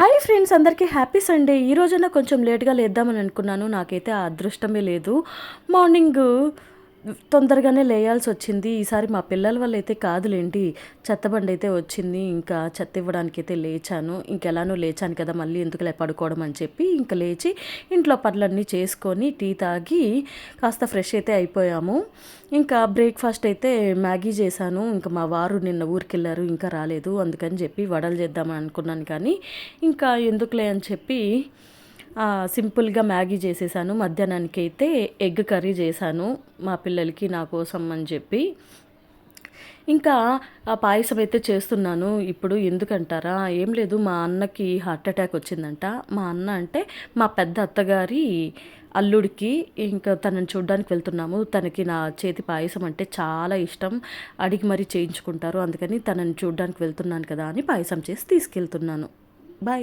Hi friends, అందరికీ happy Sunday. ఈ రోజైనా కొంచెం లేట్గా లేద్దామని అనుకున్నాను. నాకైతే ఆ అదృష్టమే లేదు. మార్నింగ్ తొందరగానే లేయాల్సి వచ్చింది. ఈసారి మా పిల్లల వల్ల అయితే కాదులేండి. చెత్తబండి అయితే వచ్చింది. ఇంకా చెత్త ఇవ్వడానికి అయితే లేచాను. ఇంకెలానో లేచాను కదా, మళ్ళీ ఎందుకులే పడుకోవడం అని చెప్పి ఇంకా లేచి ఇంట్లో పనులన్నీ చేసుకొని టీ తాగి కాస్త ఫ్రెష్ అయితే అయిపోయాము. ఇంకా బ్రేక్ఫాస్ట్ అయితే మ్యాగీ చేశాను. ఇంకా మా వారు నిన్న ఊరికెళ్ళారు, ఇంకా రాలేదు. అందుకని చెప్పి వడలు చేద్దామని అనుకున్నాను, కానీ ఇంకా ఎందుకులే అని చెప్పి సింపుల్గా మ్యాగీ చేసేసాను. మధ్యాహ్నానికి అయితే ఎగ్ కర్రీ చేశాను మా పిల్లలకి నా కోసం అని చెప్పి. ఇంకా ఆ పాయసం అయితే చేస్తున్నాను ఇప్పుడు. ఎందుకంటారా, ఏం లేదు, మా అన్నకి హార్ట్ అటాక్ వచ్చిందంట. మా అన్న అంటే మా పెద్ద అత్తగారి అల్లుడికి. ఇంకా తనని చూడ్డానికి వెళ్తున్నాము. తనకి నా చేతి పాయసం అంటే చాలా ఇష్టం. అడిగి మరీ చేయించుకుంటారు. అందుకని తనని చూడ్డానికి వెళ్తున్నాను కదా అని పాయసం చేసి తీసుకెళ్తున్నాను. బాయ్.